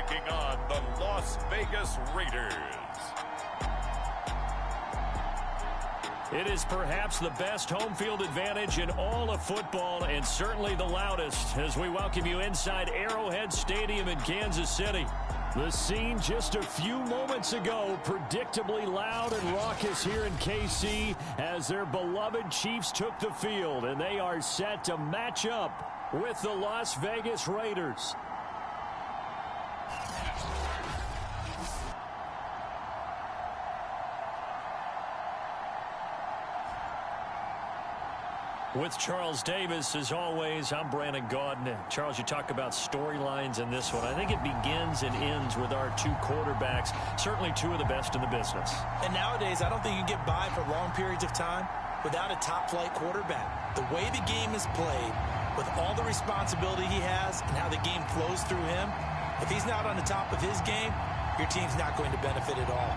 taking on the Las Vegas Raiders. It is perhaps the best home field advantage in all of football, and certainly the loudest, as we welcome you inside Arrowhead Stadium in Kansas City. The scene just a few moments ago, predictably loud and raucous here in KC as their beloved Chiefs took the field, and they are set to match up with the Las Vegas Raiders. With Charles Davis, as always, I'm Brandon Gaudin. Charles, you talk about storylines in this one. I think it begins and ends with our two quarterbacks, certainly two of the best in the business. And nowadays, I don't think you can get by for long periods of time without a top-flight quarterback. The way the game is played, with all the responsibility he has and how the game flows through him, if he's not on the top of his game, your team's not going to benefit at all.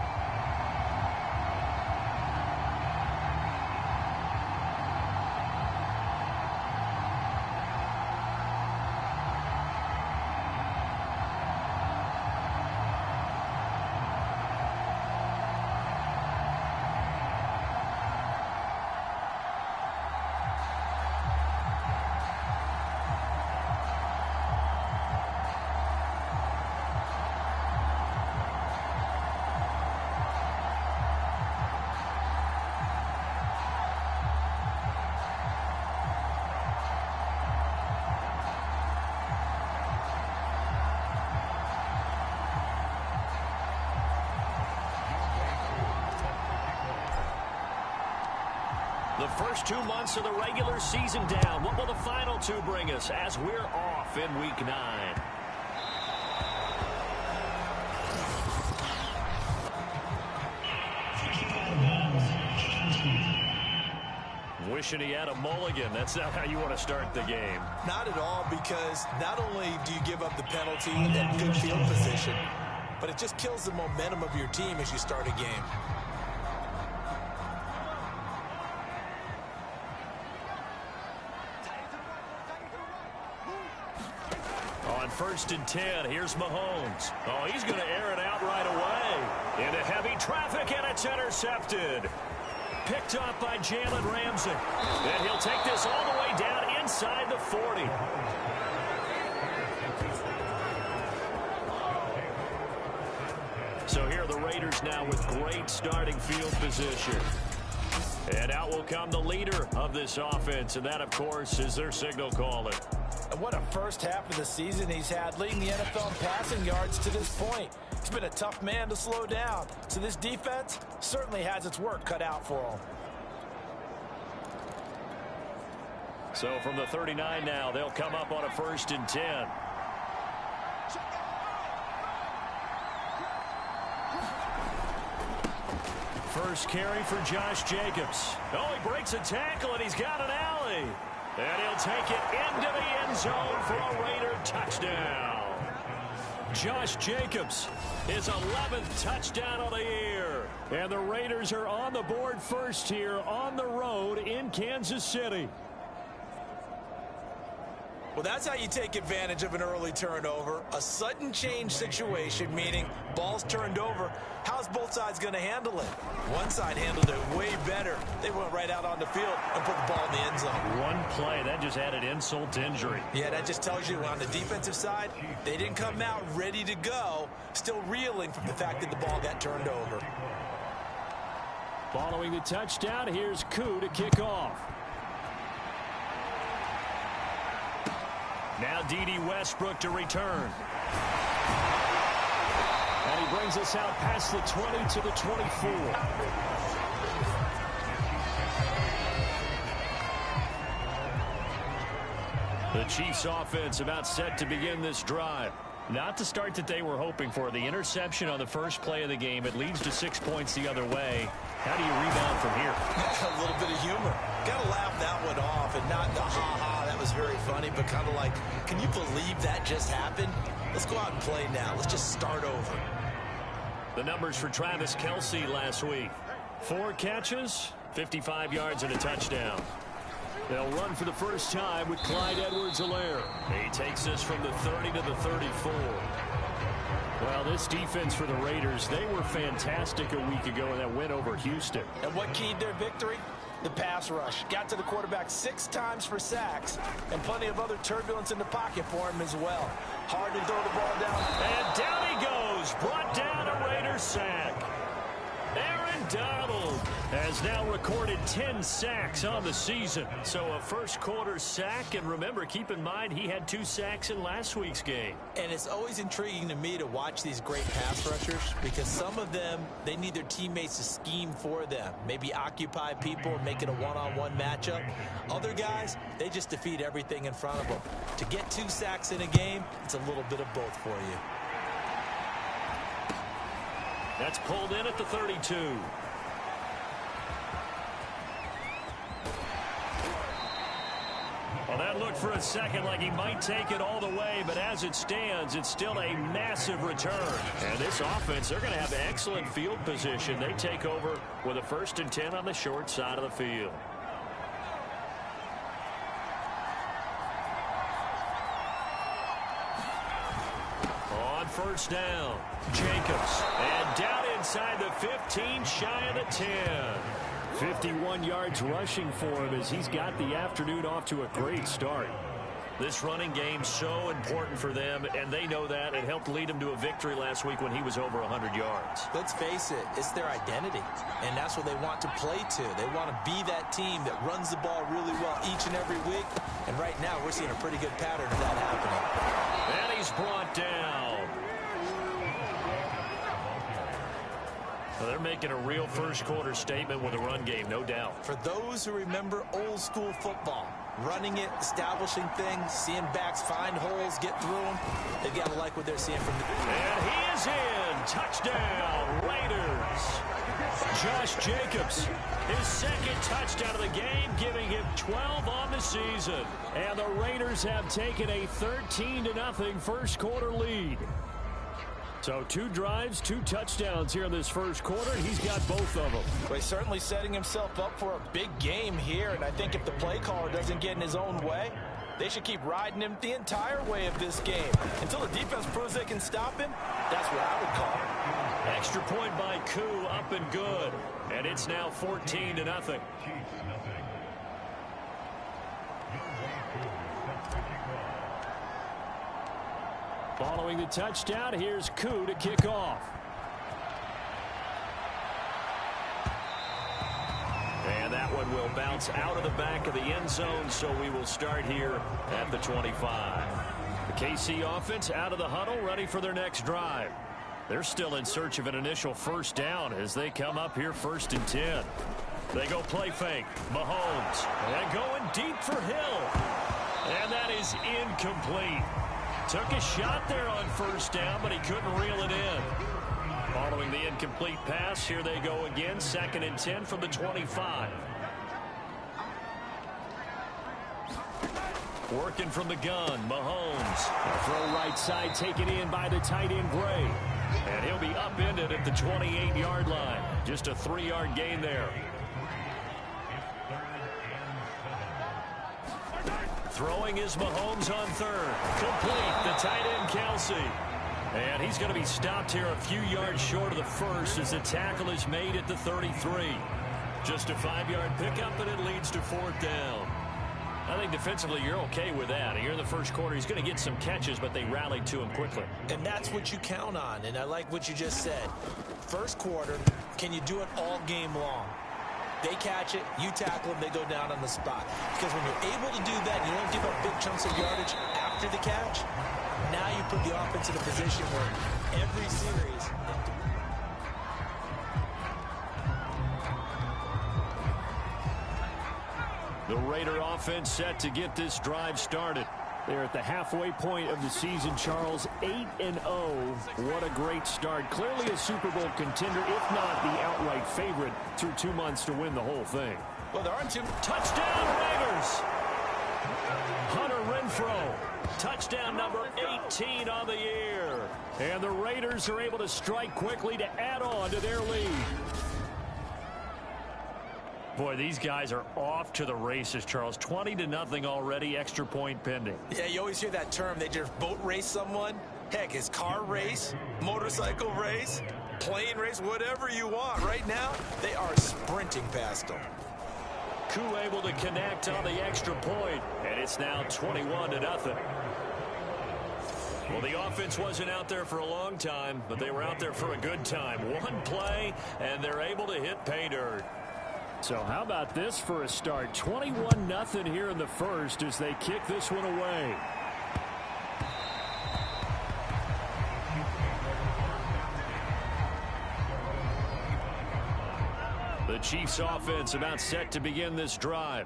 The first 2 months of the regular season down. What will the final two bring us as we're off in Week 9? Wishing he had a mulligan. That's not how you want to start the game. Not at all, because not only do you give up the penalty and good field position, but it just kills the momentum of your team as you start a game. On 1st and 10, here's Mahomes. Oh, he's going to air it out right away. Into heavy traffic, and it's intercepted. Picked up by Jalen Ramsey. And he'll take this all the way down inside the 40. So here are the Raiders now with great starting field position. And out will come the leader of this offense, and that, of course, is their signal caller. And what a first half of the season he's had, leading the NFL in passing yards to this point. He's been a tough man to slow down. So this defense certainly has its work cut out for him. So from the 39 now, they'll come up on a 1st and 10. First carry for Josh Jacobs. Oh, he breaks a tackle, and he's got an alley. And he'll take it into the end zone for a Raider touchdown. Josh Jacobs, his 11th touchdown of the year. And the Raiders are on the board first here on the road in Kansas City. Well, that's how you take advantage of an early turnover. A sudden change situation, meaning ball's turned over. How's both sides going to handle it? One side handled it way better. They went right out on the field and put the ball in the end zone. One play, that just added insult to injury. Yeah, that just tells you on the defensive side, they didn't come out ready to go, still reeling from the fact that the ball got turned over. Following the touchdown, here's Koo to kick off. Now D.D. Westbrook to return. And he brings us out past the 20 to the 24. The Chiefs offense about set to begin this drive. Not the start that they were hoping for. The interception on the first play of the game. It leads to 6 points the other way. How do you rebound from here? A little bit of humor. Got to laugh that one off, and not the ha-ha, that was very funny, but kind of like, can you believe that just happened? Let's go out and play now. Let's just start over. The numbers for Travis Kelce last week. 4 catches, 55 yards, and a touchdown. They'll run for the first time with Clyde Edwards-Helaire. He takes this from the 30 to the 34. Well, this defense for the Raiders, they were fantastic a week ago in that win over Houston. And what keyed their victory? The pass rush. Got to the quarterback 6 times for sacks, and plenty of other turbulence in the pocket for him as well. Hard to throw the ball down. And down he goes. Brought down a Raiders sack. Aaron Donald has now recorded 10 sacks on the season. So a first quarter sack, and remember, keep in mind he had 2 sacks in last week's game. And it's always intriguing to me to watch these great pass rushers, because some of them, they need their teammates to scheme for them. Maybe occupy people, make it a one-on-one matchup. Other guys, they just defeat everything in front of them. To get 2 sacks in a game, it's a little bit of both for you. That's pulled in at the 32. Well, that looked for a second like he might take it all the way, but as it stands, it's still a massive return. And this offense, they're going to have excellent field position. They take over with a 1st and 10 on the short side of the field. On first down, Jacobs. And down inside the 15, shy of the 10. 51 yards rushing for him as he's got the afternoon off to a great start. This running game so important for them, and they know that. It helped lead them to a victory last week when he was over 100 yards. Let's face it, it's their identity, and that's what they want to play to. They want to be that team that runs the ball really well each and every week, and right now we're seeing a pretty good pattern of that happening. And he's brought down. Well, they're making a real first quarter statement with a run game, no doubt. For those who remember old school football, running it, establishing things, seeing backs find holes, get through them, they've got to like what they're seeing from the... And he is in. Touchdown, Raiders. Josh Jacobs, his 2nd touchdown of the game, giving him 12 on the season. And the Raiders have taken a 13-0 first quarter lead. So 2 drives, 2 touchdowns here in this first quarter, and he's got both of them. Well, he's certainly setting himself up for a big game here, and I think if the play caller doesn't get in his own way, they should keep riding him the entire way of this game. Until the defense proves they can stop him, that's what I would call it. Extra point by Koo, up and good. And it's now 14-0. Following the touchdown, here's Koo to kick off. And that one will bounce out of the back of the end zone, so we will start here at the 25. The KC offense out of the huddle, ready for their next drive. They're still in search of an initial first down as they come up here 1st and 10. They go play fake. Mahomes. And going deep for Hill. And that is incomplete. Took a shot there on first down, but he couldn't reel it in. Following the incomplete pass, here they go again. 2nd and 10 from the 25. Working from the gun, Mahomes. Throw right side, taken in by the tight end Gray. And he'll be upended at the 28-yard line. Just a 3-yard gain there. Throwing is Mahomes on 3rd. Complete, the tight end Kelsey. And he's going to be stopped here a few yards short of the 1st as the tackle is made at the 33. Just a 5-yard pickup, and it leads to 4th down. I think defensively you're okay with that. Here in the first quarter, he's going to get some catches, but they rallied to him quickly. And that's what you count on, and I like what you just said. First quarter, can you do it all game long? They catch it, you tackle them, they go down on the spot. Because when you're able to do that, you don't give up big chunks of yardage after the catch, now you put the offense in a position where every series... The Raider offense set to get this drive started. They're at the halfway point of the season, Charles. 8-0. What a great start. Clearly a Super Bowl contender, if not the outright favorite, through 2 months to win the whole thing. Well, there aren't two. Touchdown, Raiders! Hunter Renfrow. Touchdown number 18 on the year. And the Raiders are able to strike quickly to add on to their lead. Boy, these guys are off to the races, Charles. 20-0 already, extra point pending. Yeah, you always hear that term. They just boat race someone. Heck, his car race, motorcycle race, plane race, whatever you want. Right now, they are sprinting past him. Koo able to connect on the extra point, and it's now 21-0. Well, the offense wasn't out there for a long time, but they were out there for a good time. One play, and they're able to hit pay dirt. So how about this for a start? 21-0 here in the first as they kick this one away. The Chiefs offense about set to begin this drive.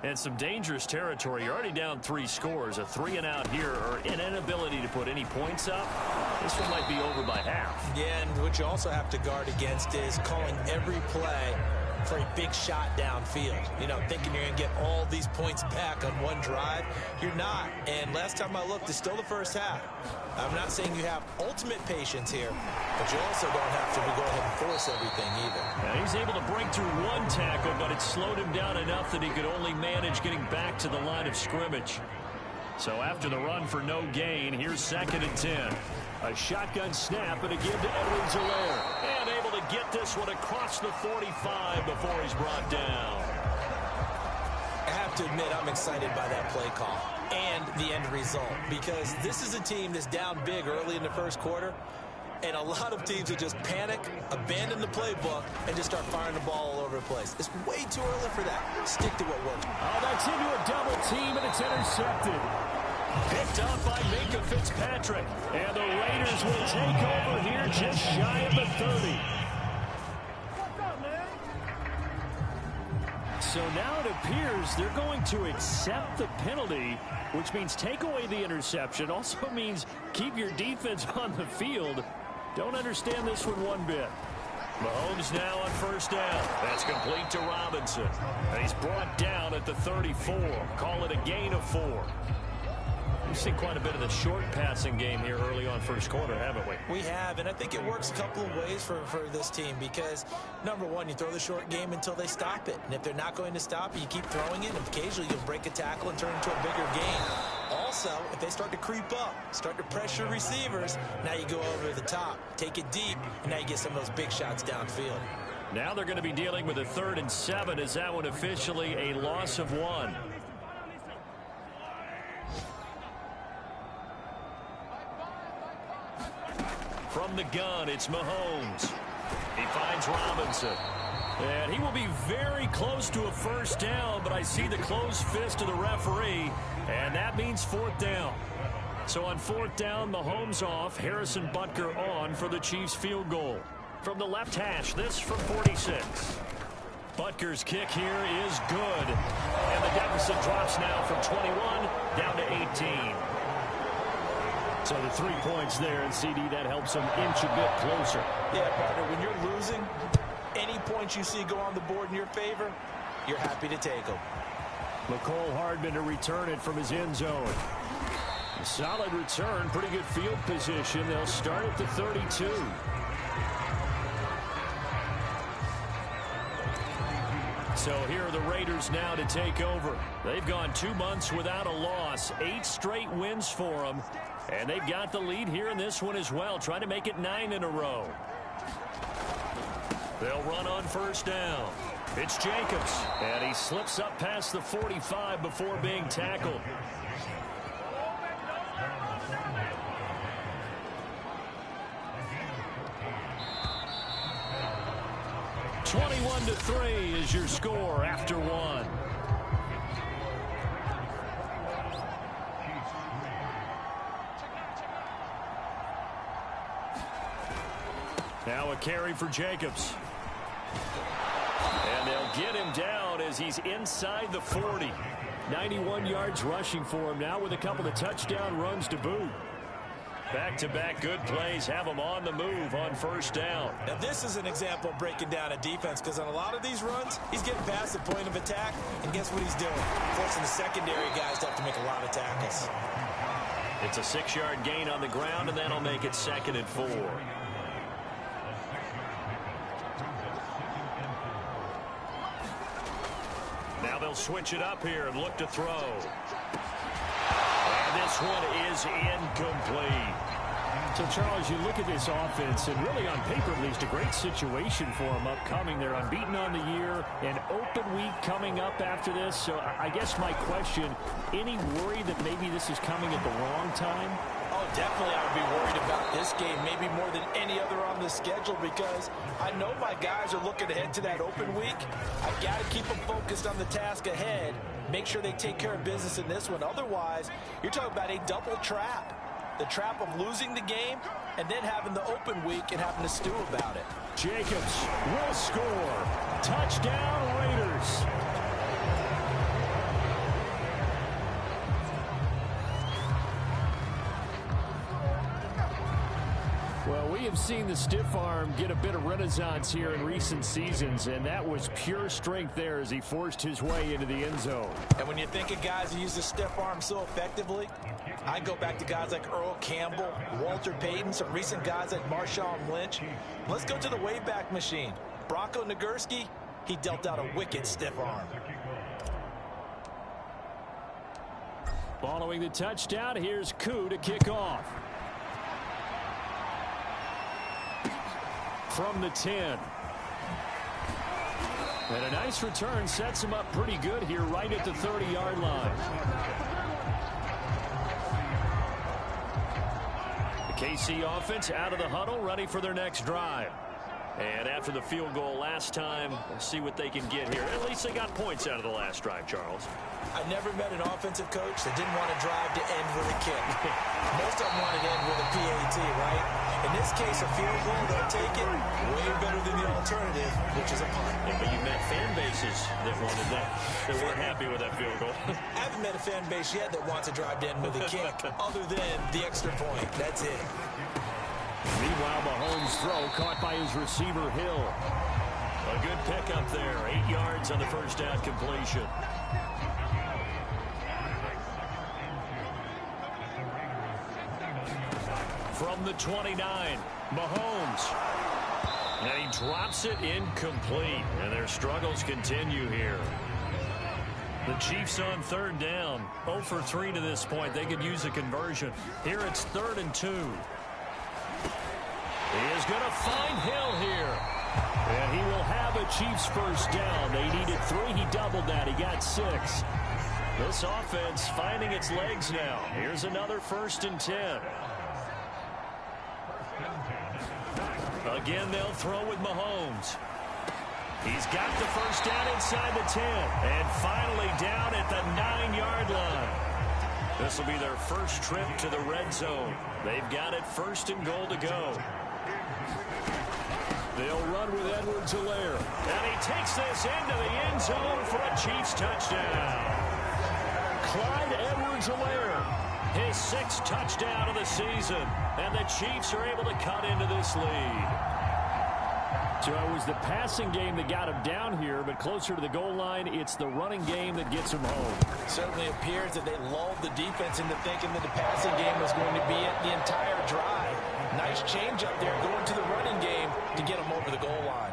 And some dangerous territory. You're already down 3 scores. A 3-and-out here, or an inability to put any points up. This one might be over by half. Yeah, and what you also have to guard against is calling every play for a big shot downfield. You know, thinking you're going to get all these points back on one drive. You're not. And last time I looked, it's still the first half. I'm not saying you have ultimate patience here, but you also don't have to go ahead and force everything either. Now he's able to break through one tackle, but it slowed him down enough that he could only manage getting back to the line of scrimmage. So after the run for no gain, here's 2nd and 10. A shotgun snap and a give to Edwards-Helaire. And able to get this one across the 45 before he's brought down. I have to admit, I'm excited by that play call and the end result, because this is a team that's down big early in the first quarter, and a lot of teams that just panic, abandon the playbook, and just start firing the ball all over the place. It's way too early for that. Stick to what works. Oh, that's into a double team, and it's intercepted. Picked up by Minkah Fitzpatrick, and the Raiders will take over here just shy of the 30. So now it appears they're going to accept the penalty, which means take away the interception. Also means keep your defense on the field. Don't understand this one bit. Mahomes now on 1st down. That's complete to Robinson. And he's brought down at the 34. Call it a gain of 4. We've seen quite a bit of the short passing game here early on first quarter, haven't we? We have, and I think it works a couple of ways for this team because, number one, you throw the short game until they stop it. And if they're not going to stop it, you keep throwing it, and occasionally you'll break a tackle and turn it into a bigger gain. Also, if they start to creep up, start to pressure receivers, now you go over the top, take it deep, and now you get some of those big shots downfield. Now they're going to be dealing with a 3rd and 7. Is that one officially a loss of 1? From the gun, it's Mahomes. He finds Robinson. And he will be very close to a 1st down, but I see the closed fist of the referee, and that means 4th down. So on 4th down, Mahomes off, Harrison Butker on for the Chiefs field goal. From the left hash, this from 46. Butker's kick here is good. And the deficit drops now from 21 down to 18. So the 3 points there, and CD, that helps them inch a bit closer. Yeah, partner, when you're losing, any points you see go on the board in your favor, you're happy to take them. McCole Hardman to return it from his end zone. A solid return, pretty good field position. They'll start at the 32. So here are the Raiders now to take over. They've gone 2 months without a loss, 8 straight wins for them. And they've got the lead here in this one as well, trying to make it 9 in a row. They'll run on 1st down. It's Jacobs, and he slips up past the 45 before being tackled. (21-3) is your score after 1. Now a carry for Jacobs. And they'll get him down as he's inside the 40. 91 yards rushing for him now with a couple of touchdown runs to boot. Back-to-back good plays have him on the move on 1st down. Now this is an example of breaking down a defense, because on a lot of these runs, he's getting past the point of attack, and guess what he's doing? Forcing the secondary guys to have to make a lot of tackles. It's a 6-yard gain on the ground, and that'll make it 2nd and 4. Now they'll switch it up here and look to throw. And this one is incomplete. So, Charles, you look at this offense, and really on paper at least, a great situation for them upcoming. They're unbeaten on the year, an open week coming up after this. So I guess my question, any worry that maybe this is coming at the wrong time? Oh, definitely I would be worried about this game, maybe more than any other on the schedule, because I know my guys are looking ahead to that open week. I got to keep them focused on the task ahead, make sure they take care of business in this one. Otherwise, you're talking about a double trap. The trap of losing the game and then having the open week and having to stew about it. Jacobs will score. Touchdown, Raiders. Well, we have seen the stiff arm get a bit of renaissance here in recent seasons, and that was pure strength there as he forced his way into the end zone. And when you think of guys who use the stiff arm so effectively, I go back to guys like Earl Campbell, Walter Payton, some recent guys like Marshawn Lynch. Let's go to the Wayback Machine. Bronco Nagurski, he dealt out a wicked stiff arm. Following the touchdown, here's Koo to kick off. From the 10. And a nice return sets him up pretty good here right at the 30-yard line. The KC offense out of the huddle, ready for their next drive. And after the field goal last time, we'll see what they can get here. At least they got points out of the last drive, Charles. I never met an offensive coach that didn't want to drive to end with a kick. Most of them wanted to end with a PAT, right? In this case, a field goal, they'll take it way better than the alternative, which is a punt. Yeah, but you met fan bases that wanted that, that weren't happy with that field goal. I haven't met a fan base yet that wants to drive to end with a kick, other than the extra point. That's it. Meanwhile, Mahomes' throw caught by his receiver, Hill. A good pickup there. 8 yards on the first down completion. From the 29, Mahomes. And he drops it incomplete. And their struggles continue here. The Chiefs on third down. 0 for 3 to this point. They could use a conversion. Here it's 3rd and 2. He is going to find Hill here. And he will have a Chiefs first down. They needed 3. He doubled that. He got 6. This offense finding its legs now. Here's another 1st and 10. Again, they'll throw with Mahomes. He's got the first down inside the 10. And finally down at the 9-yard line. This will be their first trip to the red zone. They've got it 1st and goal to go. They'll run with Edwards-Helaire. And he takes this into the end zone for a Chiefs touchdown. Clyde Edwards-Helaire, his 6th touchdown of the season. And the Chiefs are able to cut into this lead. So it was the passing game that got him down here, but closer to the goal line, it's the running game that gets him home. Certainly appears that they lulled the defense into thinking that the passing game was going to be it the entire drive. Nice change up there going to the running game to get him over the goal line.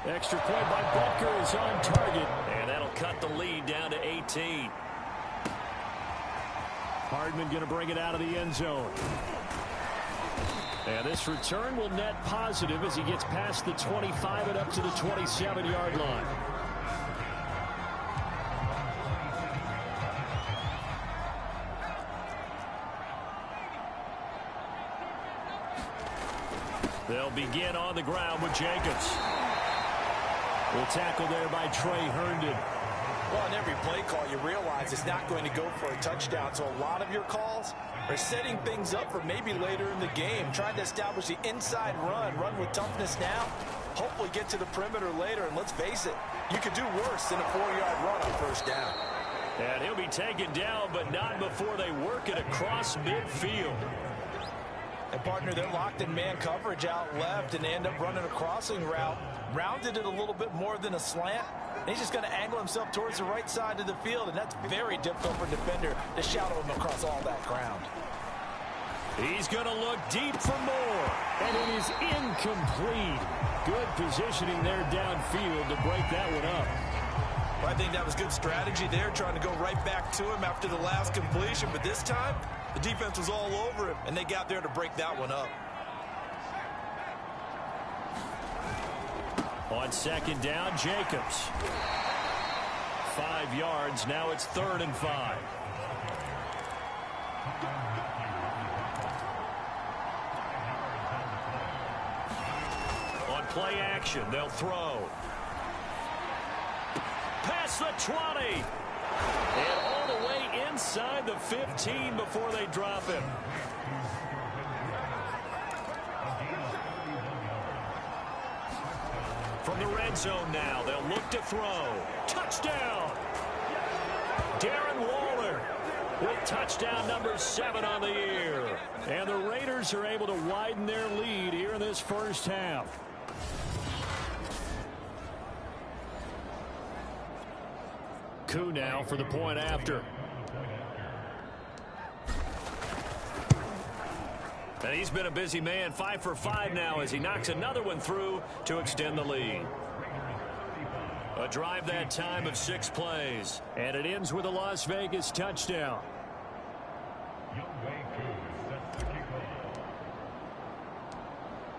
Extra point by Butker is on target, and that'll cut the lead down to 18. Hardman going to bring it out of the end zone. And this return will net positive as he gets past the 25 and up to the 27-yard line. They'll begin on the ground with Jacobs. The tackle there by Trey Herndon. Well, on every play call, you realize it's not going to go for a touchdown. So a lot of your calls are setting things up for maybe later in the game, trying to establish the inside run with toughness now, hopefully get to the perimeter later. And let's face it, you could do worse than a 4-yard run on first down. And he'll be taken down, but not before they work it across midfield. And, partner, they're locked in man coverage out left, and they end up running a crossing route. Rounded it a little bit more than a slant. And he's just going to angle himself towards the right side of the field, and that's very difficult for a defender to shadow him across all that ground. He's going to look deep for more, and it is incomplete. Good positioning there downfield to break that one up. Well, I think that was good strategy there, trying to go right back to him after the last completion, but this time The defense was all over him, and they got there to break that one up. On second down, Jacobs. 5 yards. Now it's 3rd and 5. On play action, they'll throw. Past the 20. And all the way inside the 15 before they drop him. From the red zone now, they'll look to throw. Touchdown! Darren Waller with touchdown number 7 on the year. And the Raiders are able to widen their lead here in this first half. Koo now for the point after. And he's been a busy man, 5 for 5 now as he knocks another one through to extend the lead. A drive that time of 6 plays. And it ends with a Las Vegas touchdown.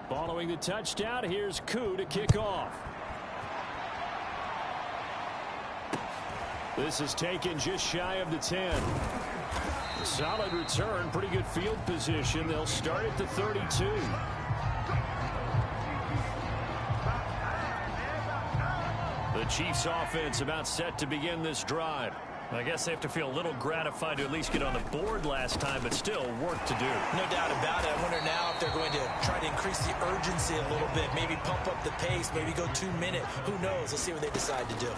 Following the touchdown, here's Koo to kick off. This is taken just shy of the 10. Solid return, pretty good field position. They'll start at the 32. The Chiefs offense about set to begin this drive. I guess they have to feel a little gratified to at least get on the board last time, but still work to do. No doubt about it. I wonder now if they're going to try to increase the urgency a little bit, maybe pump up the pace, maybe go 2-minute. Who knows? Let's see what they decide to do.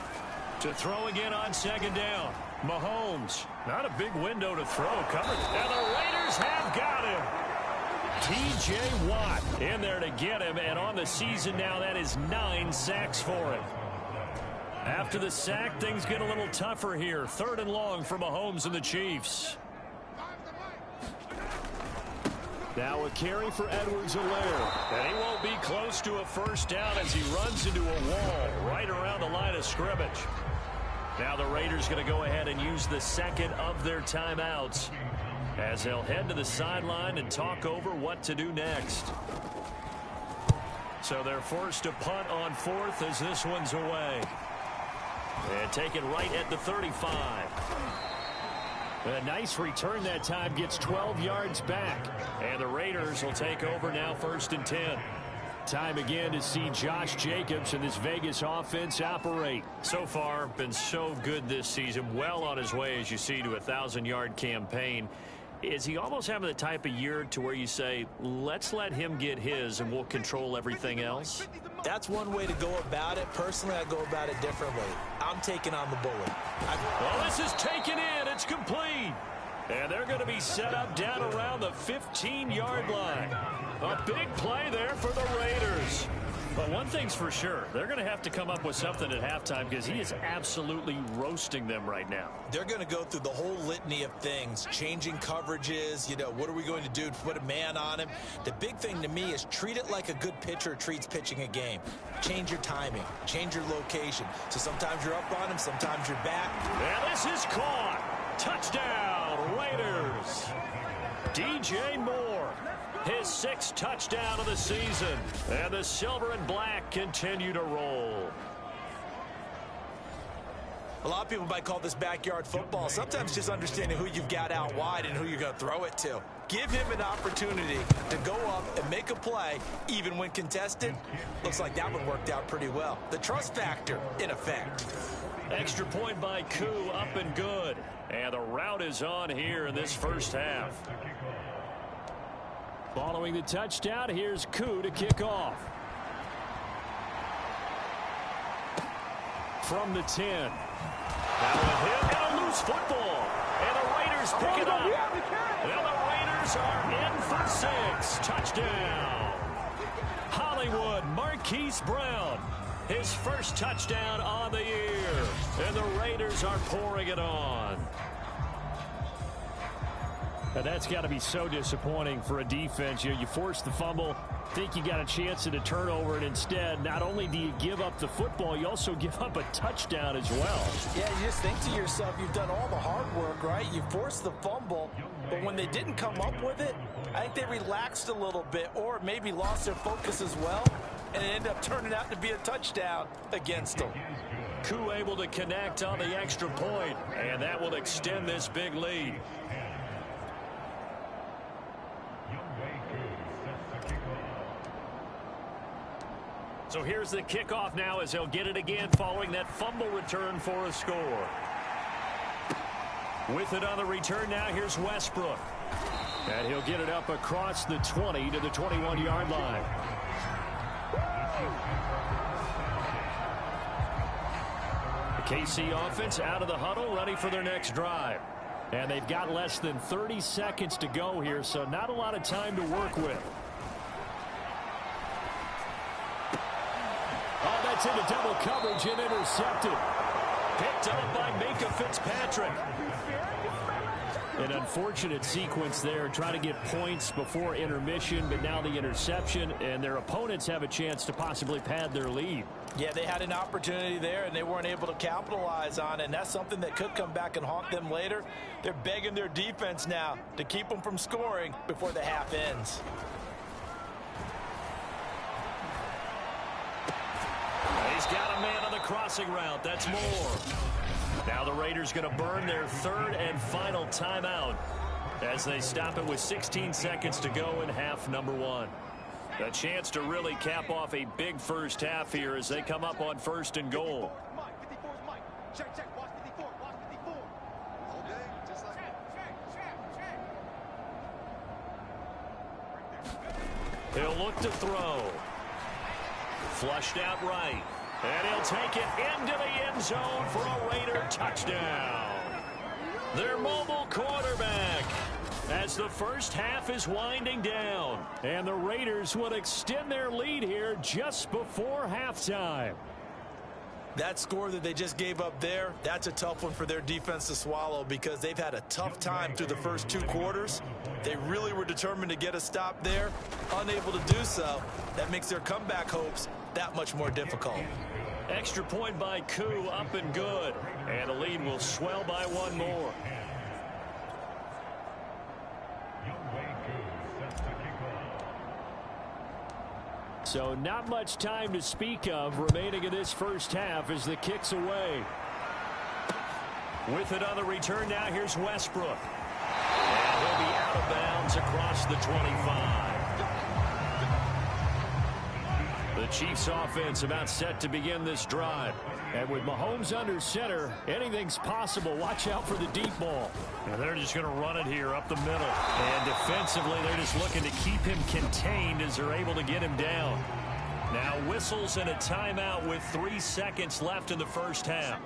To throw again on second down. Mahomes, not a big window to throw. Covered. And the Raiders have got him. T.J. Watt in there to get him. And on the season now, that is 9 sacks for him. After the sack, things get a little tougher here. 3rd and long for Mahomes and the Chiefs. Now a carry for Edwards-Helaire. And he won't be close to a first down as he runs into a wall right around the line of scrimmage. Now the Raiders going to go ahead and use the second of their timeouts as they'll head to the sideline and talk over what to do next. So they're forced to punt on 4th as this one's away. And taken right at the 35. A nice return that time, gets 12 yards back. And the Raiders will take over now 1st and 10. Time again to see Josh Jacobs and this Vegas offense operate. So far, been so good this season. Well on his way, as you see, to a 1,000-yard campaign. Is he almost having the type of year to where you say, let's let him get his and we'll control everything else? That's one way to go about it. Personally, I go about it differently. I'm taking on the bullet. Well, this is taken in. It's complete. And they're going to be set up down around the 15-yard line. A big play there for the Raiders. But one thing's for sure, they're going to have to come up with something at halftime because he is absolutely roasting them right now. They're going to go through the whole litany of things, changing coverages, what are we going to do to put a man on him? The big thing to me is treat it like a good pitcher treats pitching a game. Change your timing, change your location. So sometimes you're up on him, sometimes you're back. And this is caught. Touchdown, Raiders. DJ Moore. His 6th touchdown of the season. And the silver and black continue to roll. A lot of people might call this backyard football. Sometimes just understanding who you've got out wide and who you're going to throw it to. Give him an opportunity to go up and make a play, even when contested. Looks like that one worked out pretty well. The trust factor, in effect. Extra point by Koo, up and good. And the route is on here in this first half. Following the touchdown, here's Koo to kick off. From the 10. Now with him, and a loose football. And the Raiders pick it up. And the Raiders are in for 6. Touchdown. Hollywood Marquise Brown. His first touchdown on the year. And the Raiders are pouring it on. That's got to be so disappointing for a defense. You force the fumble, think you got a chance at a turnover, and instead, not only do you give up the football, you also give up a touchdown as well. Yeah, you just think to yourself, you've done all the hard work, right? You forced the fumble, but when they didn't come up with it, I think they relaxed a little bit or maybe lost their focus as well, and it ended up turning out to be a touchdown against them. Koo able to connect on the extra point, and that will extend this big lead. So here's the kickoff now as they'll get it again following that fumble return for a score. With it on the return now, here's Westbrook. And he'll get it up across the 20 to the 21-yard line. The KC offense out of the huddle, ready for their next drive. And they've got less than 30 seconds to go here, so not a lot of time to work with. Oh, that's into double coverage and intercepted. Picked up by Minka Fitzpatrick. An unfortunate sequence there, trying to get points before intermission, but now the interception, and their opponents have a chance to possibly pad their lead. Yeah, they had an opportunity there, and they weren't able to capitalize on it, and that's something that could come back and haunt them later. They're begging their defense now to keep them from scoring before the half ends. He's got a man on the crossing route. That's more. Now the Raiders going to burn their third and final timeout as they stop it with 16 seconds to go in half number one. A chance to really cap off a big first half here as they come up on first and goal. He'll look to throw. Flushed out right. And he'll take it into the end zone for a Raider touchdown. Their mobile quarterback as the first half is winding down. And the Raiders will extend their lead here just before halftime. That score that they just gave up there, that's a tough one for their defense to swallow because they've had a tough time through the first two quarters. They really were determined to get a stop there, unable to do so. That makes their comeback hopes that much more difficult. Extra point by Koo, up and good. And the lead will swell by one more. So not much time to speak of remaining in this first half as the kick's away. With it on the return now, here's Westbrook. And he'll be out of bounds across the 25. The Chiefs offense about set to begin this drive. And with Mahomes under center, anything's possible. Watch out for the deep ball. And they're just going to run it here up the middle. And defensively, they're just looking to keep him contained as they're able to get him down. Now whistles and a timeout with 3 seconds left in the first half.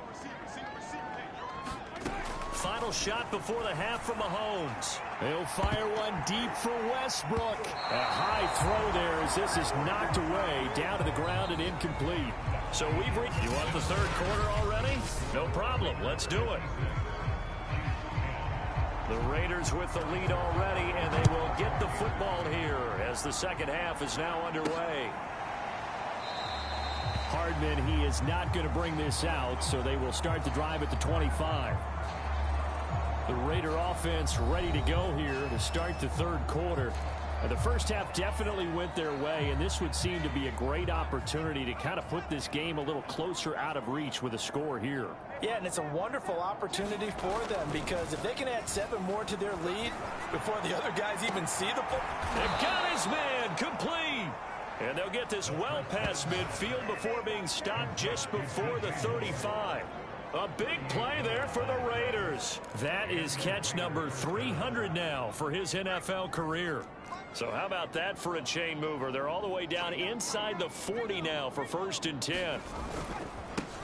Final shot before the half from Mahomes. He'll fire one deep for Westbrook. A high throw there as this is knocked away, down to the ground and incomplete. So we've reached. You want the third quarter already? No problem. Let's do it. The Raiders with the lead already, and they will get the football here as the second half is now underway. Hardman, he is not going to bring this out, so they will start the drive at the 25. The Raider offense ready to go here to start the third quarter. The first half definitely went their way, and this would seem to be a great opportunity to kind of put this game a little closer out of reach with a score here. Yeah, and it's a wonderful opportunity for them because if they can add 7 more to their lead before the other guys even see the ball. They've got his man complete. And they'll get this well past midfield before being stopped just before the 35. A big play there for the Raiders. That is catch number 300 now for his NFL career. So how about that for a chain mover? They're all the way down inside the 40 now for first and 10.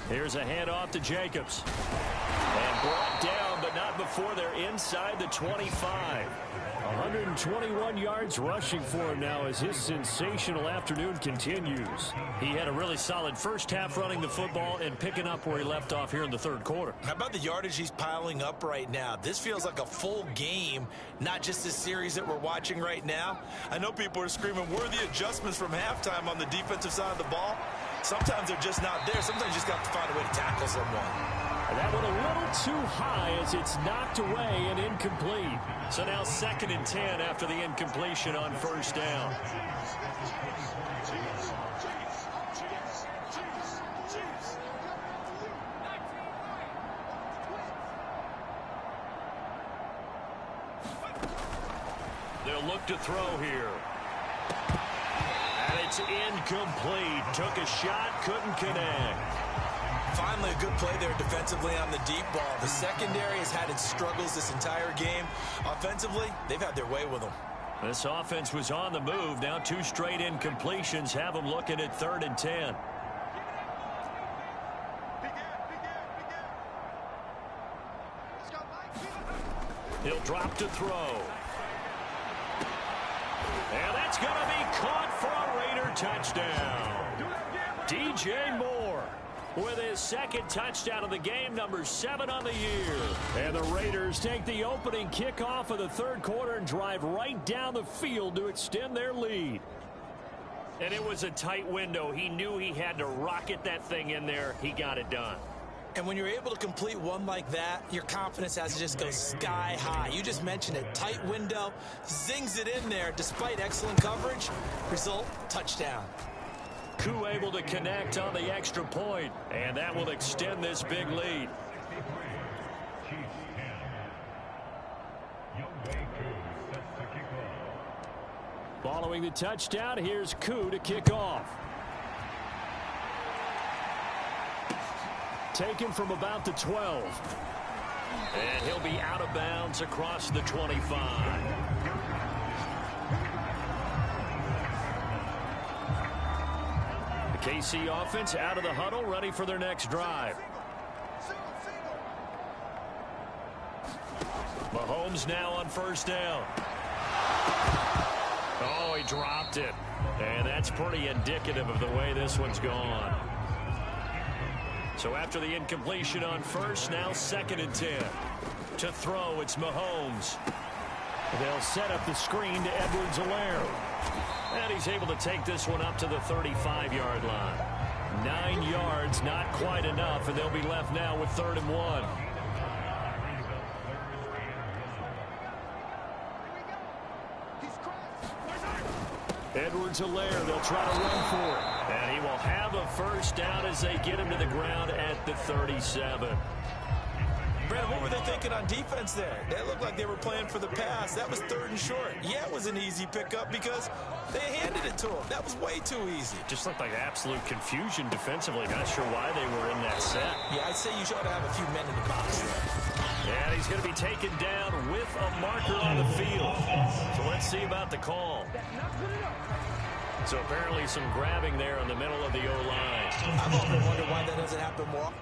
Here's a handoff to Jacobs. And brought down, but not before they're inside the 25. 121 yards rushing for him now as his sensational afternoon continues. He had a really solid first half running the football and picking up where he left off here in the third quarter. How about the yardage he's piling up right now? This feels like a full game, not just this series that we're watching right now. I know people are screaming, where are the adjustments from halftime on the defensive side of the ball? Sometimes they're just not there. Sometimes you just got to find a way to tackle someone. And that one a little too high as it's knocked away and incomplete. So now 2nd and 10 after the incompletion on first down. They'll look to throw here. And it's incomplete. Took a shot, couldn't connect. Finally, a good play there defensively on the deep ball. The secondary has had its struggles this entire game. Offensively, they've had their way with them. This offense was on the move. Now 2 straight incompletions have them looking at 3rd and 10. He'll drop to throw. And that's going to be caught for a Raider touchdown. DJ Moore with his 2nd touchdown of the game, number 7 on the year. And the Raiders take the opening kickoff of the third quarter and drive right down the field to extend their lead. And it was a tight window. He knew he had to rocket that thing in there. He got it done. And when you're able to complete one like that, your confidence has to just go sky high. You just mentioned it. Tight window, zings it in there despite excellent coverage. Result, touchdown. Koo able to connect on the extra point, and that will extend this big lead. Following the touchdown, here's Koo to kick off. Taken from about the 12. And he'll be out of bounds across the 25. The KC offense out of the huddle, ready for their next drive. Mahomes now on first down. Oh, he dropped it. And that's pretty indicative of the way this one's gone. So after the incompletion on first, now 2nd and 10. To throw, it's Mahomes. They'll set up the screen to Edwards-Helaire. And he's able to take this one up to the 35-yard line. 9 yards, not quite enough, and they'll be left now with 3rd and 1. Edwards-Helaire, they'll try to run for it. And he will have a first down as they get him to the ground at the 37. Brandon, what were they thinking on defense there? They looked like they were playing for the pass. That was 3rd and short. Yeah, it was an easy pickup because they handed it to him. That was way too easy. Just looked like absolute confusion defensively. Not sure why they were in that set. Yeah, I'd say you should have a few men in the box there. And he's going to be taken down with a marker on the field. So let's see about the call. So apparently some grabbing there in the middle of the O-line. I've often wondered why that doesn't happen more often.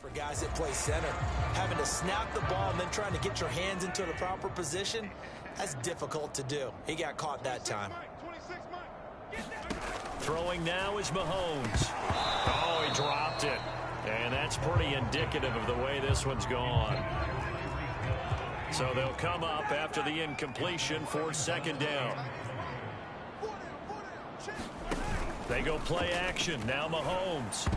For guys that play center, having to snap the ball and then trying to get your hands into the proper position, that's difficult to do. He got caught that time. Throwing now is Mahomes. Oh, he dropped it. And that's pretty indicative of the way this one's gone. So they'll come up after the incompletion for second down. They go play action. Now Mahomes.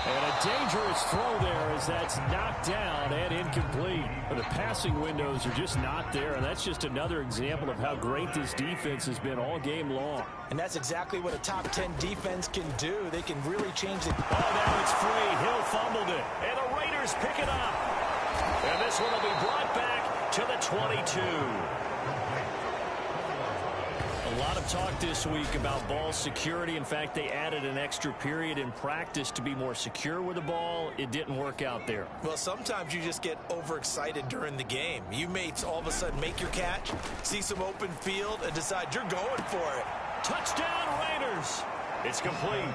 And a dangerous throw there as that's knocked down and incomplete. The passing windows are just not there, and that's just another example of how great this defense has been all game long. And that's exactly what a top 10 defense can do. They can really change it. Oh, now it's free. Hill fumbled it. And the Raiders pick it up. And this one will be brought back to the 22. A lot of talk this week about ball security. In fact, they added an extra period in practice to be more secure with the ball. It didn't work out there. Well, sometimes you just get overexcited during the game. You may all of a sudden make your catch, see some open field, and decide you're going for it. Touchdown, Raiders. It's complete.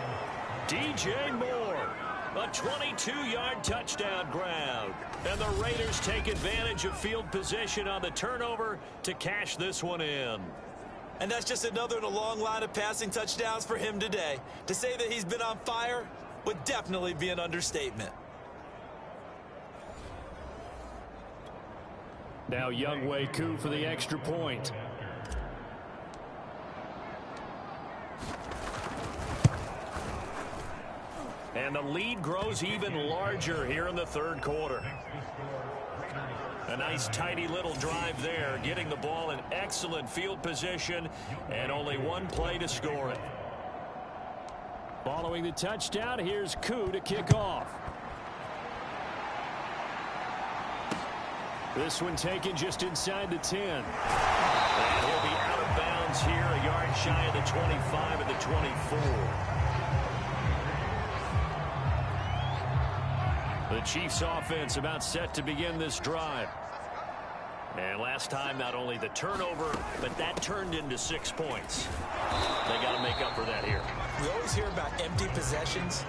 DJ Moore. A 22-yard touchdown grab. And the Raiders take advantage of field position on the turnover to cash this one in. And that's just another in a long line of passing touchdowns for him today. To say that he's been on fire would definitely be an understatement. Now Younghoe Koo for the extra point. And the lead grows even larger here in the third quarter. A nice tidy little drive there, getting the ball in excellent field position, and only one play to score it. Following the touchdown, here's Koo to kick off. This one taken just inside the 10. And he'll be out of bounds here, a yard shy of the 25 and the 24. The Chiefs offense about set to begin this drive. And last time, not only the turnover, but that turned into 6 points. They got to make up for that here. We always hear about empty possessions,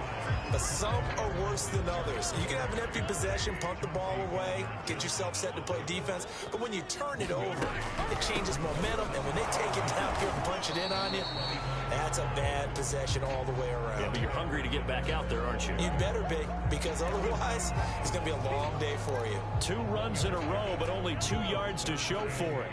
but some are worse than others. You can have an empty possession, punt the ball away, get yourself set to play defense, but when you turn it over, it changes momentum, and when they take it downfield and punch it in on you, that's a bad possession all the way around. Yeah, but you're hungry to get back out there, aren't you? You'd better be, because otherwise, it's going to be a long day for you. 2 runs in a row, but only 2 yards to show for it.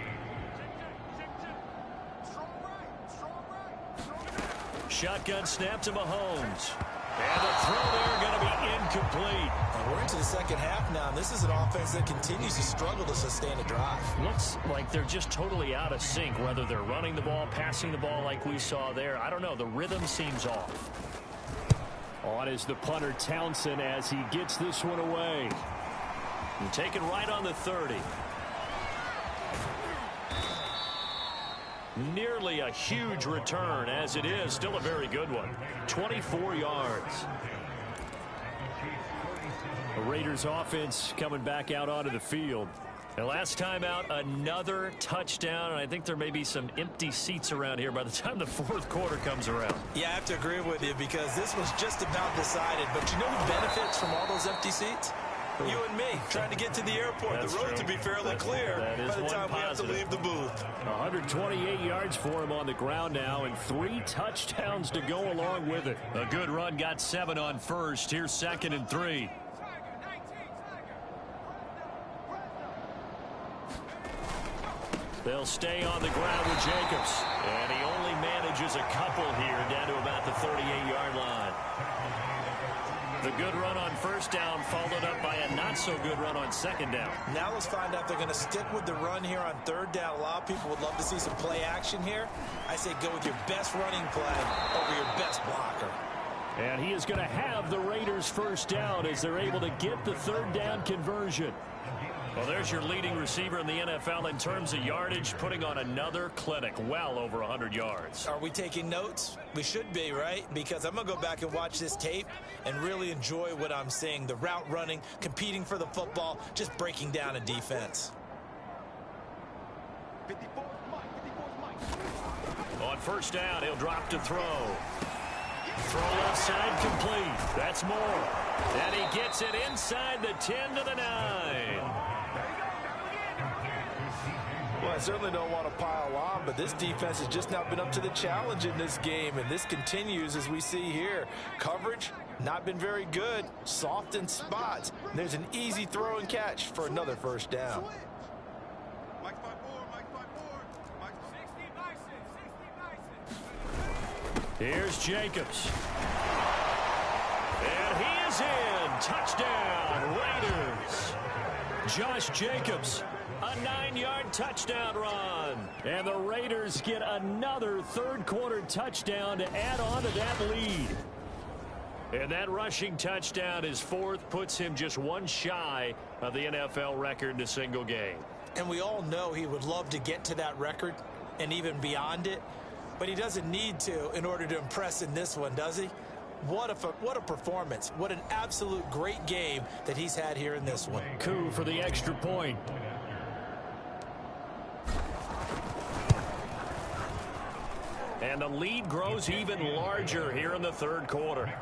Shotgun snap to Mahomes. And the throw there going to be incomplete. And we're into the second half now, and this is an offense that continues to struggle to sustain a drive. Looks like they're just totally out of sync, whether they're running the ball, passing the ball like we saw there. I don't know. The rhythm seems off. On is the punter Townsend as he gets this one away. And taken right on the 30. Nearly a huge return, as it is. Still a very good one. 24 yards. The Raiders offense coming back out onto the field. And last time out, another touchdown. And I think there may be some empty seats around here by the time the fourth quarter comes around. Yeah, I have to agree with you because this was just about decided. But you know who benefits from all those empty seats? You and me, trying to get to the airport. That's the road true. to be fairly clear by the time we have to leave the booth. 128 yards for him on the ground now and 3 touchdowns to go along with it. A good run, got 7 on first. Here's 2nd and 3. They'll stay on the ground with Jacobs. And he only manages a couple here down to about the 38-yard line. The good run on first down followed up by a not-so-good run on second down. Now let's find out if they're going to stick with the run here on third down. A lot of people would love to see some play action here. I say go with your best running play over your best blocker. And he is going to have the Raiders first down as they're able to get the third down conversion. Well, there's your leading receiver in the NFL in terms of yardage, putting on another clinic, well over 100 yards. Are we taking notes? We should be, right? Because I'm going to go back and watch this tape and really enjoy what I'm seeing. The route running, competing for the football, just breaking down a defense. On first down, he'll drop to throw. Throw left inside complete. That's more. And he gets it inside the 10 to the 9. Well, I certainly don't want to pile on, but this defense has just not been up to the challenge in this game, and this continues as we see here. Coverage, not been very good, soft in spots. There's an easy throw and catch for another first down. Here's Jacobs. And he is in. Touchdown, Raiders. Josh Jacobs, a 9-yard touchdown run. And the Raiders get another third-quarter touchdown to add on to that lead. And that rushing touchdown, his fourth, puts him just one shy of the NFL record in a single game. And we all know he would love to get to that record and even beyond it, but he doesn't need to in order to impress in this one, does he? What a performance. What an absolute great game that he's had here in this one. Coup for the extra point. And the lead grows even larger here in the third quarter.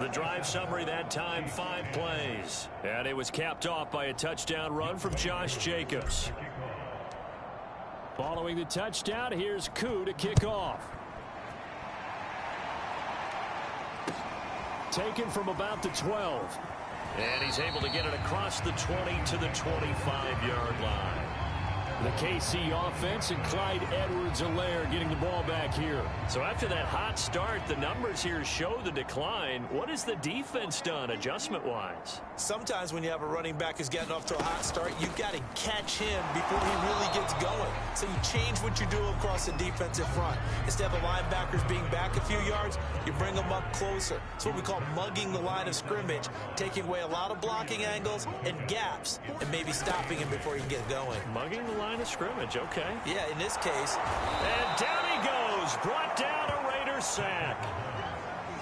The drive summary that time, 5 plays. And it was capped off by a touchdown run from Josh Jacobs. Following the touchdown, here's Coup to kick off. Taken from about the 12. And he's able to get it across the 20 to the 25-yard line. The KC offense and Clyde Edwards-Helaire getting the ball back here. So after that hot start, the numbers here show the decline. What has the defense done adjustment-wise? Sometimes when you have a running back who's getting off to a hot start, you've got to catch him before he really gets going. So you change what you do across the defensive front. Instead of the linebackers being back a few yards, you bring them up closer. It's what we call mugging the line of scrimmage, taking away a lot of blocking angles and gaps, and maybe stopping him before he can get going. Mugging the line of scrimmage, okay. Yeah, in this case. And down he goes, brought down a Raider sack.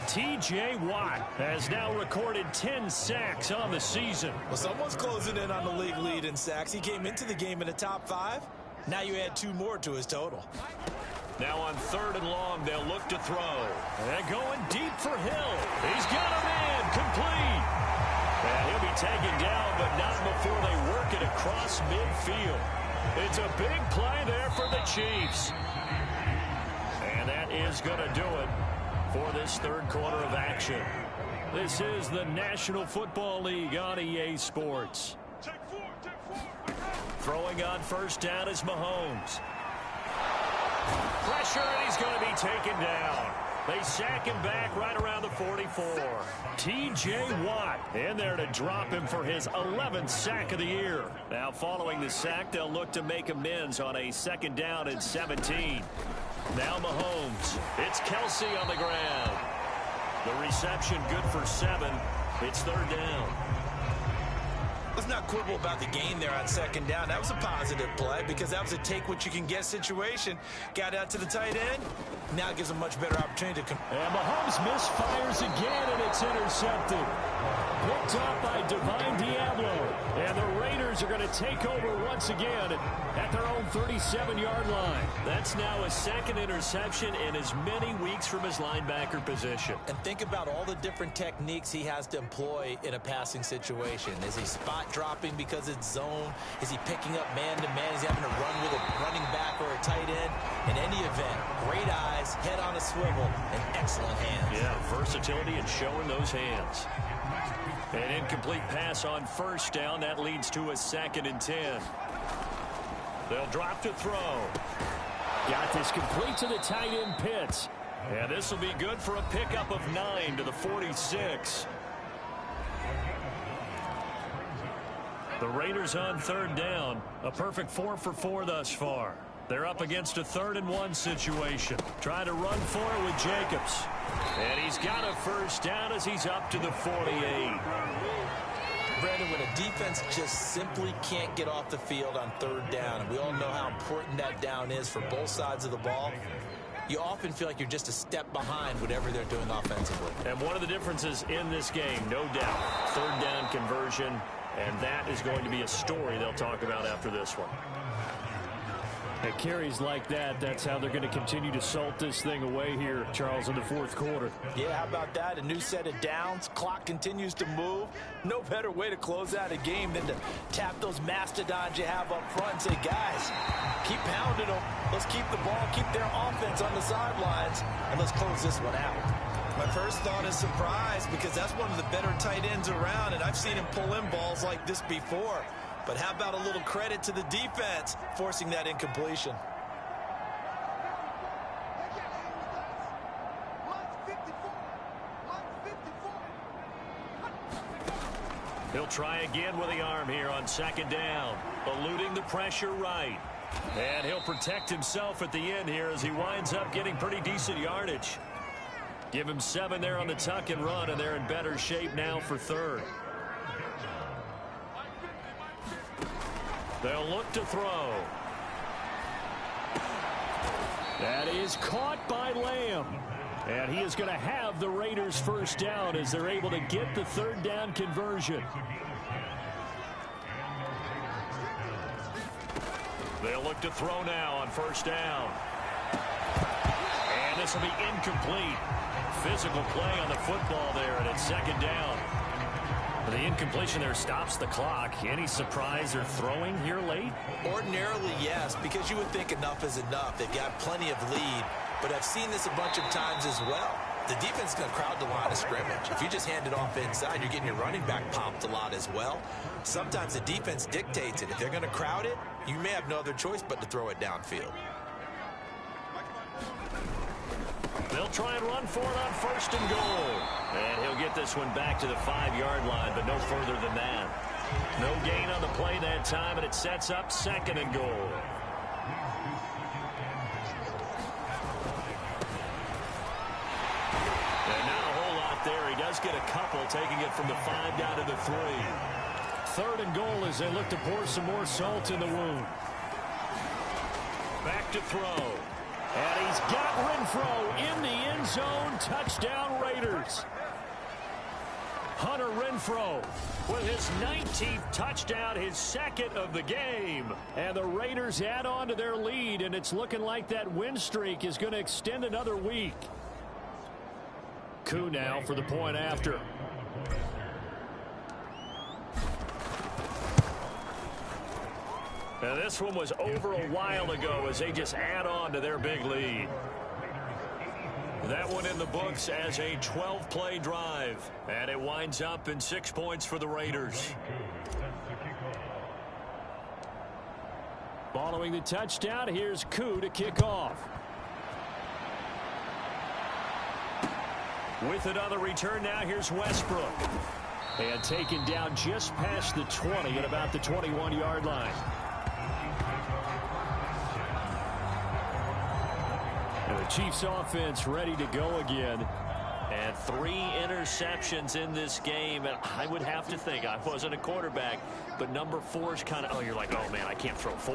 T.J. Watt has now recorded 10 sacks on the season. Well, someone's closing in on the league lead in sacks. He came into the game in the top 5. Now you add 2 more to his total. Now on 3rd and long, they'll look to throw. And going deep for Hill. He's got a man complete. And he'll be taken down, but not before they work it across midfield. It's a big play there for the Chiefs. And that is going to do it for this third quarter of action. This is the National Football League on EA Sports. Throwing on first down is Mahomes. Pressure, and he's going to be taken down. They sack him back right around the 44. T.J. Watt in there to drop him for his 11th sack of the year. Now following the sack, they'll look to make amends on a 2nd down and 17. Now Mahomes. It's Kelsey on the ground. The reception good for 7. It's 3rd down. Let's not quibble about the gain there on 2nd down. That was a positive play because that was a take-what-you-can-get situation. Got out to the tight end. Now it gives a much better opportunity to come. And Mahomes misfires again, and it's intercepted. Picked up by Divine Diablo. And the Raiders are going to take over once again at their own 37-yard line. That's now a 2nd interception in as many weeks from his linebacker position. And think about all the different techniques he has to employ in a passing situation. Is he spot dropping because it's zone? Is he picking up man-to-man? Is he having to run with a running back or a tight end? In any event, great eyes, head on a swivel, and excellent hands. Yeah, versatility and showing those hands. An incomplete pass on first down. That leads to a 2nd and 10. They'll drop to throw. Got this complete to the tight end Pitts. And this will be good for a pickup of 9 to the 46. The Raiders on 3rd down. A perfect 4 for 4 thus far. They're up against a 3rd and 1 situation. Trying to run for it with Jacobs. And he's got a first down as he's up to the 48. Brandon, when a defense just simply can't get off the field on 3rd down, and we all know how important that down is for both sides of the ball, you often feel like you're just a step behind whatever they're doing offensively. And one of the differences in this game, no doubt, 3rd down conversion, and that is going to be a story they'll talk about after this one. At carries like that, that's how they're going to continue to salt this thing away here, Charles, in the fourth quarter. Yeah, how about that? A new set of downs. Clock continues to move. No better way to close out a game than to tap those mastodons you have up front and say, guys, keep pounding them. Let's keep the ball, keep their offense on the sidelines, and let's close this one out. My first thought is surprise, because that's one of the better tight ends around, and I've seen him pull in balls like this before. But how about a little credit to the defense forcing that incompletion? He'll try again with the arm here on second down, eluding the pressure right. And he'll protect himself at the end here as he winds up getting pretty decent yardage. Give him 7 there on the tuck and run, and they're in better shape now for third. They'll look to throw. That is caught by Lamb. And he is going to have the Raiders first down as they're able to get the third down conversion. They'll look to throw now on first down. And this will be incomplete. Physical play on the football there, and it's second down. The incompletion there stops the clock. Any surprise they're throwing here late? Ordinarily, yes, because you would think enough is enough. They've got plenty of lead, but I've seen this a bunch of times as well. The defense is going to crowd the line of scrimmage. If you just hand it off inside, you're getting your running back popped a lot as well. Sometimes the defense dictates it. If they're going to crowd it, you may have no other choice but to throw it downfield. They'll try and run for it on first and goal. And he'll get this one back to the 5-yard line, but no further than that. No gain on the play that time, and it sets up second and goal. And not a whole lot there. He does get a couple, taking it from the 5 down to the 3. Third and goal as they look to pour some more salt in the wound. Back to throw. And he's got Renfro in the end zone. Touchdown, Raiders. Hunter Renfro with his 19th touchdown, his second of the game. And the Raiders add on to their lead, and it's looking like that win streak is going to extend another week. Koo now for the point after. Now this one was over a while ago as they just add on to their big lead. That one in the books as a 12-play drive. And it winds up in 6 points for the Raiders. Following the touchdown, here's Koo to kick off. With it on the return now, here's Westbrook. And taken down just past the 20 at about the 21-yard line. And the Chiefs offense ready to go again. And 3 interceptions in this game. And I would have to think, I wasn't a quarterback, but number 4 is kind of, oh, you're like, oh, man, I can't throw 4.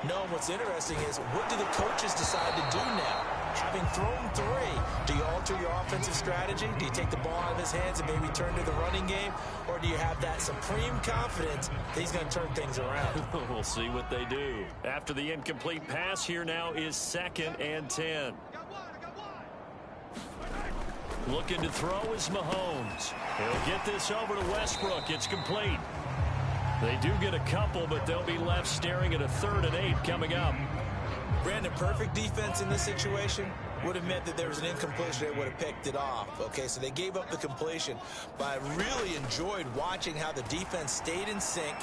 No, what's interesting is what do the coaches decide to do now? Having thrown 3, do you alter your offensive strategy? Do you take the ball out of his hands and maybe turn to the running game? Or do you have that supreme confidence that he's going to turn things around? We'll see what they do. After the incomplete pass, here now is 2nd and 10. Looking to throw is Mahomes. He'll get this over to Westbrook. It's complete. They do get a couple, but they'll be left staring at a 3rd and 8 coming up. Brandon, perfect defense in this situation would have meant that there was an incompletion. They would have picked it off. Okay, so they gave up the completion. But I really enjoyed watching how the defense stayed in sync,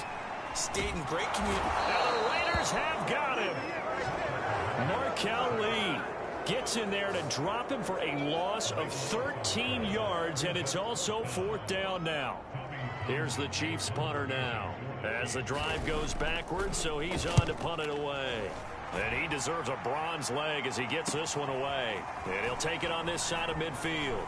stayed in great communication. Now the Raiders have got him. Markel Lee gets in there to drop him for a loss of 13 yards, and it's also 4th down now. Here's the Chiefs punter now. As the drive goes backwards, so he's on to punt it away. And he deserves a bronze leg as he gets this one away. And he'll take it on this side of midfield.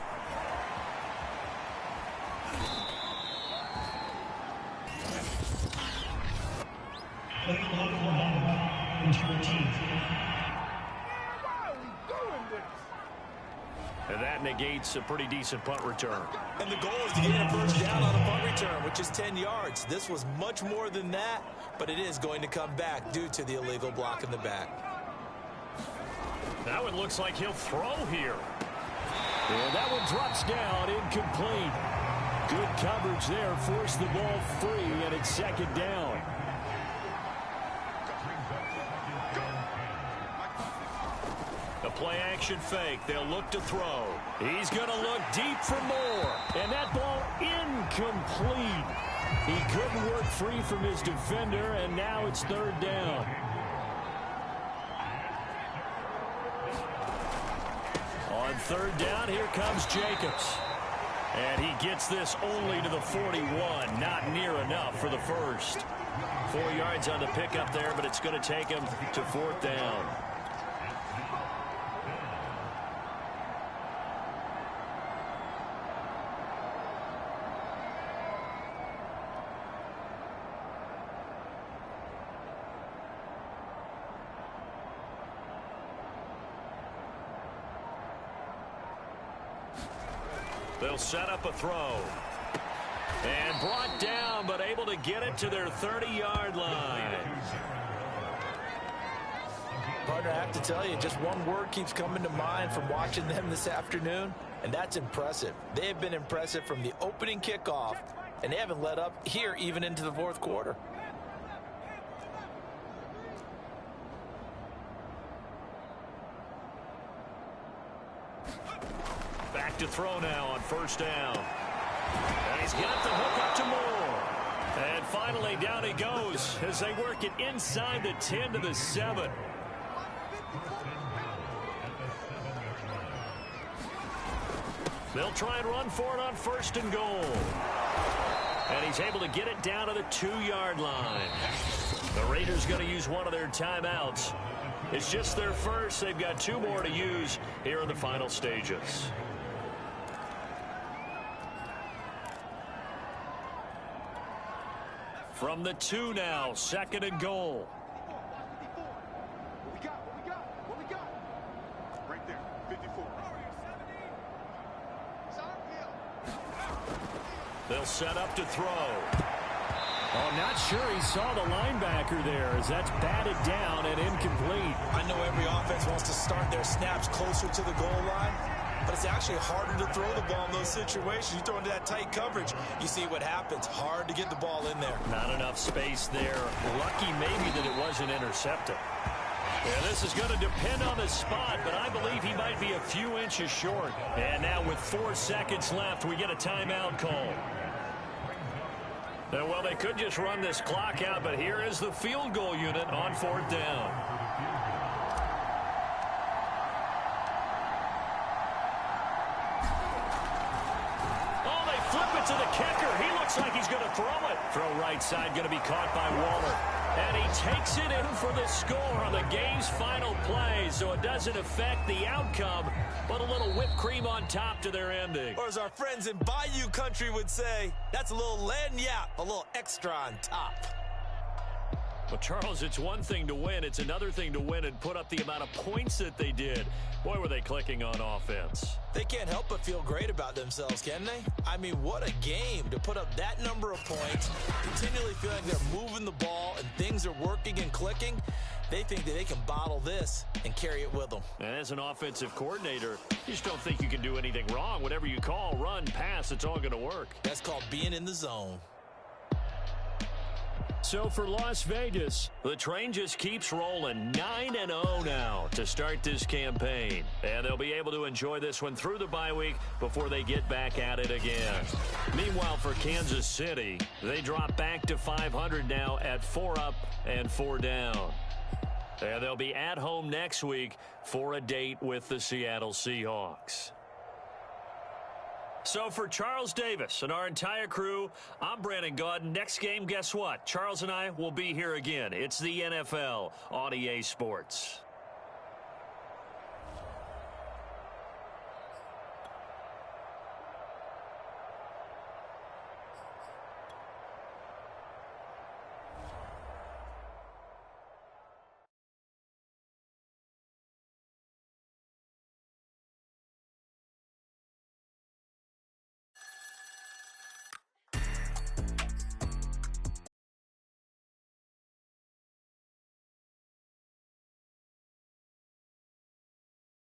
And that negates a pretty decent punt return. And the goal is to gain a first down on a punt return, which is 10 yards. This was much more than that, but it is going to come back due to the illegal block in the back. That one looks like he'll throw here. And that one drops down, incomplete. Good coverage there, forced the ball free, and it's second down. The play-action fake. They'll look to throw. He's going to look deep for more. And that ball incomplete. He couldn't work free from his defender, and now it's third down. On third down, here comes Jacobs. And he gets this only to the 41. Not near enough for the first. 4 yards on the pickup there, but it's going to take him to fourth down. They'll set up a throw. And brought down, but able to get it to their 30-yard line. Partner, I have to tell you, just one word keeps coming to mind from watching them this afternoon, and that's impressive. They have been impressive from the opening kickoff, and they haven't let up here even into the fourth quarter. Back to throw now on first down. And he's got the hook up to Moore. And finally down he goes as they work it inside the 10 to the 7. They'll try and run for it on first and goal. And he's able to get it down to the 2-yard line. The Raiders going to use one of their timeouts. It's just their first. They've got 2 more to use here in the final stages. From the 2 now, second and goal. What we got? Right there, 54. They'll set up to throw. Oh, not sure he saw the linebacker there as that's batted down and incomplete. I know every offense wants to start their snaps closer to the goal line, but it's actually harder to throw the ball in those situations. You throw into that tight coverage, you see what happens. Hard to get the ball in there. Not enough space there. Lucky maybe that it wasn't intercepted. Yeah, this is going to depend on the spot, but I believe he might be a few inches short. And now with 4 seconds left, we get a timeout call. Well, they could just run this clock out, but here is the field goal unit on fourth down. Oh, they flip it to the kicker. He looks like he's going to throw it. Throw right side going to be caught by Waller. And he takes it in for the score on the game's final play, so it doesn't affect the outcome, but a little whipped cream on top to their ending. Or as our friends in Bayou country would say, that's a little lagniappe, a little extra on top. Well, Charles, it's one thing to win. It's another thing to win and put up the amount of points that they did. Boy, were they clicking on offense. They can't help but feel great about themselves, can they? I mean, what a game to put up that number of points, continually feeling they're moving the ball and things are working and clicking. They think that they can bottle this and carry it with them. And as an offensive coordinator, you just don't think you can do anything wrong. Whatever you call, run, pass, it's all going to work. That's called being in the zone. So for Las Vegas, the train just keeps rolling. 9-0 now to start this campaign. And they'll be able to enjoy this one through the bye week before they get back at it again. Meanwhile, for Kansas City, they drop back to 500 now at 4 up and 4 down. And they'll be at home next week for a date with the Seattle Seahawks. So for Charles Davis and our entire crew, I'm Brandon Gaudin. Next game, guess what? Charles and I will be here again. It's the NFL on EA Sports.